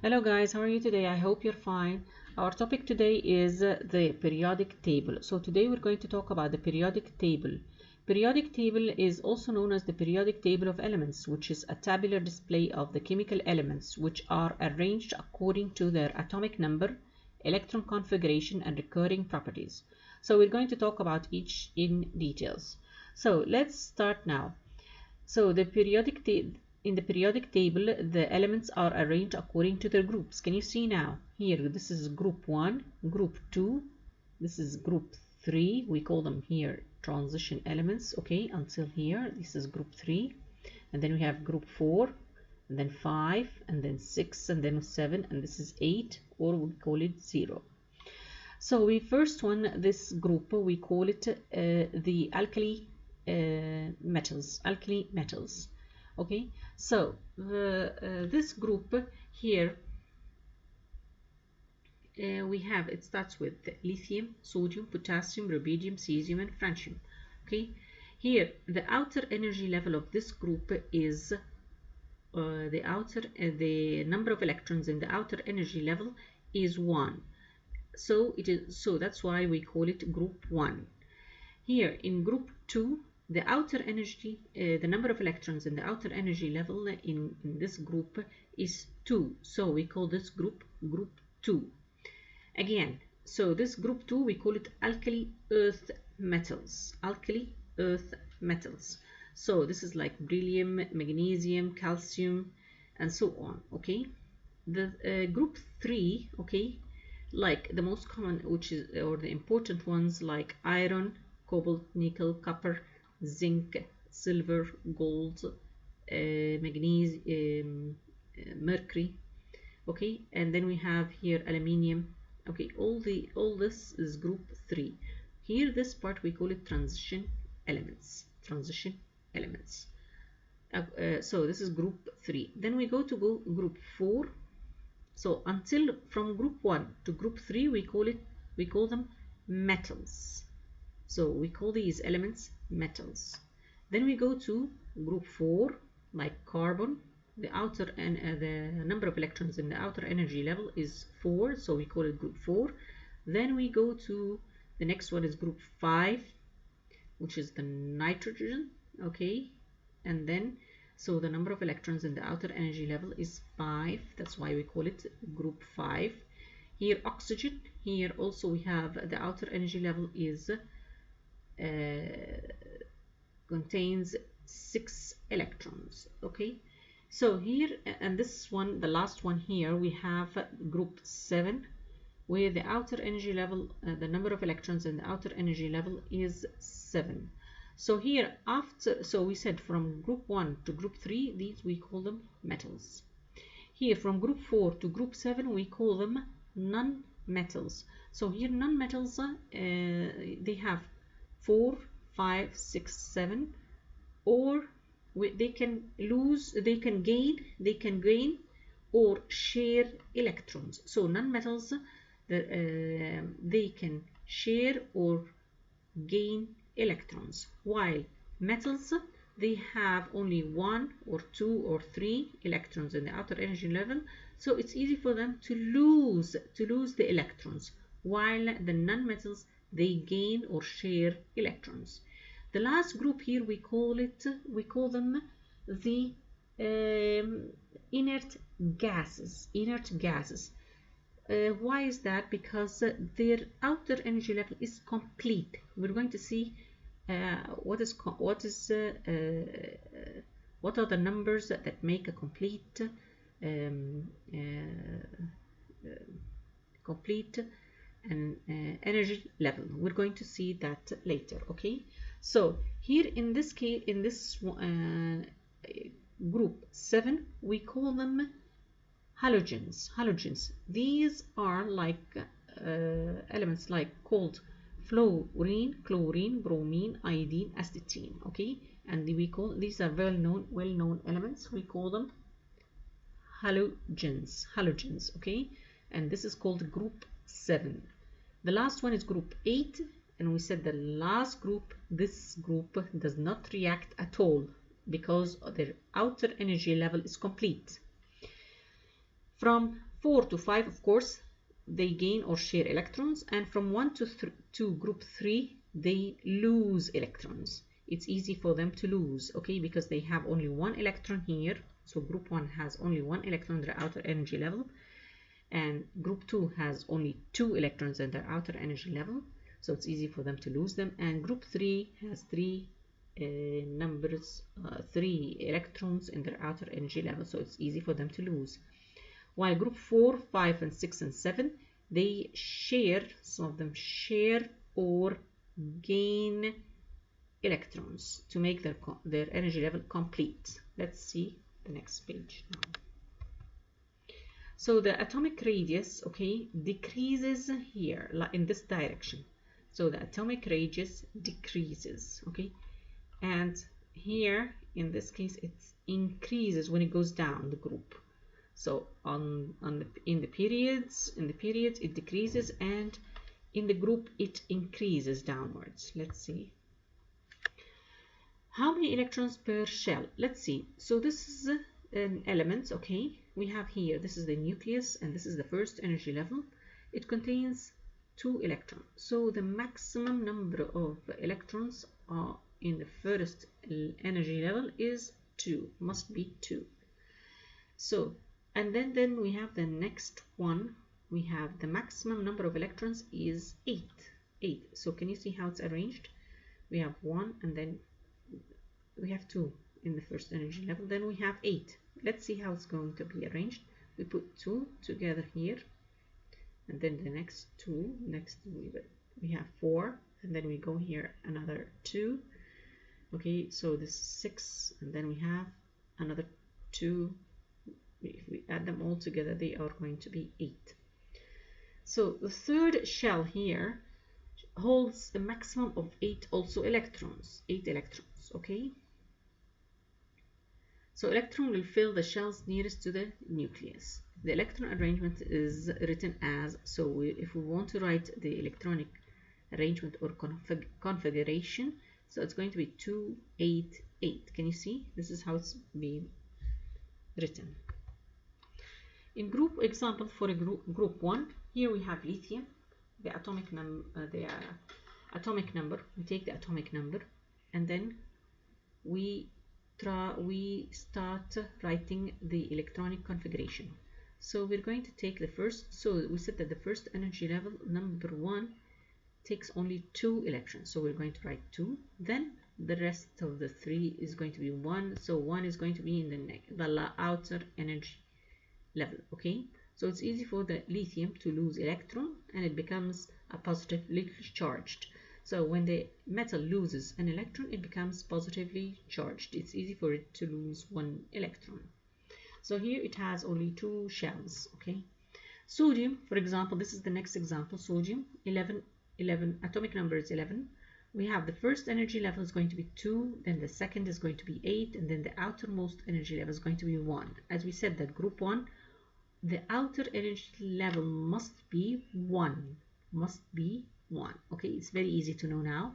Hello guys, how are you today? I hope you're fine. Our topic today is the periodic table. So today we're going to talk about the periodic table. Periodic table is also known as the periodic table of elements, which is a tabular display of the chemical elements which are arranged according to their atomic number, electron configuration, and recurring properties. So we're going to talk about each in details. So let's start now. So in the periodic table, the elements are arranged according to their groups. Can you see now? Here, this is group 1, group 2, this is group 3. We call them here transition elements, okay, until here. This is group 3. And then we have group 4, and then 5, and then 6, and then 7, and this is 8, or we call it 0. So this group, we call it the alkali metals. Okay, so this group here it starts with lithium, sodium, potassium, rubidium, cesium, and francium. Okay, here the outer energy level of this group is the number of electrons in the outer energy level is 1. So that's why we call it group 1. Here in group 2, the outer energy, the number of electrons in the outer energy level in this group is 2. So we call this group 2. Again, so this group 2, we call it alkali earth metals. Alkali earth metals. So this is like beryllium, magnesium, calcium, and so on. Okay. The group 3, okay, like the most common, or the important ones, like iron, cobalt, nickel, copper, zinc, silver, gold, magnesium, mercury. Okay, and then we have here aluminium. Okay, all this is group 3. Here, this part we call it transition elements. Transition elements. So this is group 3. Then we go to group 4. So from group 1 to group 3, we call them metals. So we call these elements metals. Then we go to group 4, like carbon. The number of electrons in the outer energy level is 4, so we call it group 4. Then we go to the next one is group 5, which is the nitrogen. Okay, and then so the number of electrons in the outer energy level is 5. That's why we call it group 5. Here oxygen. Here also we have the outer energy level is contains 6 electrons. Okay, so here, and this one, the last one here, we have group 7, where the outer energy level, the number of electrons in the outer energy level is 7. So here so we said from group 1 to group 3, these we call them metals. Here from group 4 to group 7, we call them non-metals. So here non-metals, they have 4, 5, 6, 7, or they can gain or share electrons. So non-metals, they can share or gain electrons, while metals, they have only 1 or 2 or 3 electrons in the outer energy level, so it's easy for them to lose the electrons, while the non-metals, they gain or share electrons. The last group here, we call them the inert gases. Why is that? Because their outer energy level is complete. We're going to see what are the numbers that make a complete energy level. We're going to see that later. Okay, so here in this case, in this group 7, we call them halogens. These are like elements called fluorine, chlorine, bromine, iodine, astatine. Okay, and these are well-known elements. We call them halogens. Okay, and this is called group 7. The last one is group 8, and we said the last group, this group does not react at all because their outer energy level is complete. From 4 to 5, of course, they gain or share electrons, and from 1 to group 3, they lose electrons. It's easy for them to lose, okay, because they have only one electron here. So group 1 has only one electron in their outer energy level, and group 2 has only 2 electrons in their outer energy level, so it's easy for them to lose them. And group 3 has 3 electrons in their outer energy level, so it's easy for them to lose. While group 4, 5, and 6, and 7, they share, some of them share or gain electrons to make their energy level complete. Let's see the next page now. So the atomic radius, okay, decreases here in this direction. So the atomic radius decreases, okay, and here in this case it increases when it goes down the group. So in the periods it decreases, and in the group it increases downwards. Let's see. How many electrons per shell? Let's see. So this is an element, okay. We have here, this is the nucleus, and this is the first energy level. It contains 2 electrons. So the maximum number of electrons are in the first energy level is 2, must be 2. So, and then we have the next one. We have the maximum number of electrons is 8. So can you see how it's arranged? We have 1, and then we have 2 in the first energy level, then we have 8. Let's see how it's going to be arranged. We put 2 together here, and then the next 2, we have 4, and then we go here another 2. Okay, so this is 6, and then we have another 2. If we add them all together, they are going to be 8. So the third shell here holds a maximum of 8 also electrons, 8 electrons, okay. So electron will fill the shells nearest to the nucleus. The electron arrangement is written as, so if we want to write the electronic arrangement or configuration, so it's going to be 2, 8, 8. Can you see? This is how it's being written. In group example for a group 1, here we have lithium, the atomic number, we take the atomic number, and then we start writing the electronic configuration. So we're going to take the first, so we said that the first energy level, number 1, takes only 2 electrons, so we're going to write 2. Then the rest of the 3 is going to be 1, so 1 is going to be in the outer energy level, okay. So it's easy for the lithium to lose electron, and it becomes a positively charged. So when the metal loses an electron, it becomes positively charged. It's easy for it to lose 1 electron. So here it has only 2 shells, okay. Sodium, for example, this is the next example. Sodium, 11, atomic number is 11. We have the first energy level is going to be 2, then the second is going to be 8, and then the outermost energy level is going to be 1. As we said that group 1, the outer energy level must be 1. Okay, it's very easy to know now.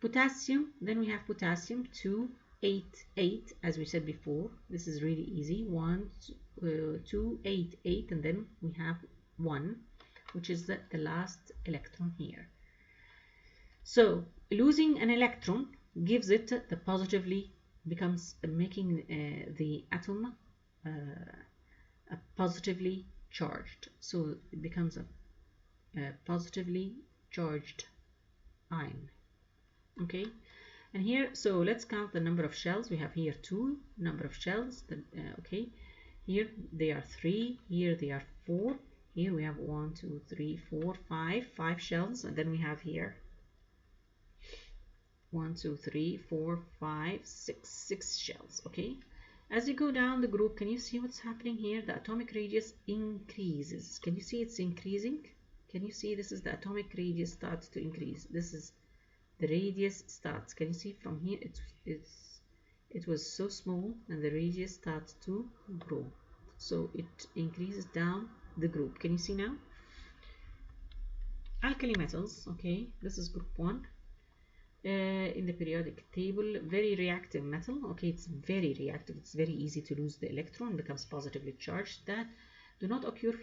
Potassium, then we have potassium 2, 8, 8, as we said before. This is really easy. 1, 2, 8, 8, and then we have 1, which is the last electron here. So losing an electron gives it the positively, becomes making the atom positively charged. So it becomes a positively charged ion, okay. And here, so let's count the number of shells. We have here 2 number of shells, okay. Here they are 3, here they are 4, here we have 1, 2, 3, 4, 5 shells, and then we have here 1, 2, 3, 4, 5, 6 shells, okay. As you go down the group, can you see what's happening here? The atomic radius increases. Can you see it's increasing? Can you see this is the atomic radius starts to increase? This is the radius starts. Can you see from here? It was so small, and the radius starts to grow. So it increases down the group. Can you see now? Alkali metals. Okay, this is group 1. In the periodic table, very reactive metal. Okay, it's very reactive. It's very easy to lose the electron, becomes positively charged. That do not occur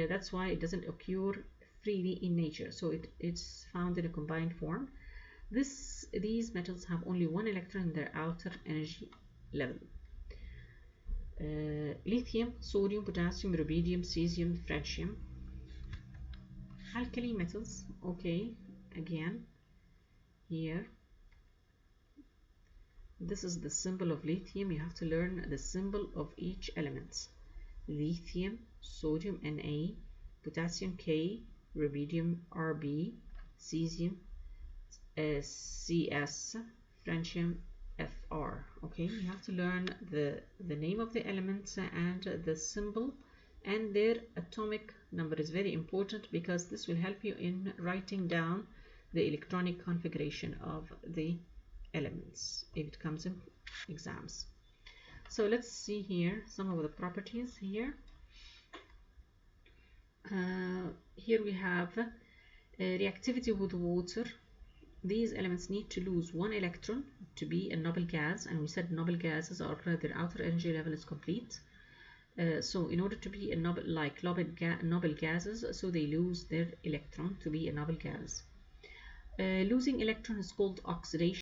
that's why it doesn't occur freely in nature, so it's found in a combined form. These metals have only one electron in their outer energy level. Lithium, sodium, potassium, rubidium, cesium, francium. Alkali metals, okay, again here this is the symbol of lithium. You have to learn the symbol of each element. Lithium, sodium Na, potassium K, rubidium Rb, cesium Cs, francium Fr. Okay, you have to learn the name of the elements and the symbol, and their atomic number is very important because this will help you in writing down the electronic configuration of the elements if it comes in exams. So let's see here some of the properties here. Here we have reactivity with water. These elements need to lose one electron to be a noble gas, and we said noble gases are their outer energy level is complete. So in order to be a noble, like noble gases, so they lose their electron to be a noble gas. Losing electron is called oxidation.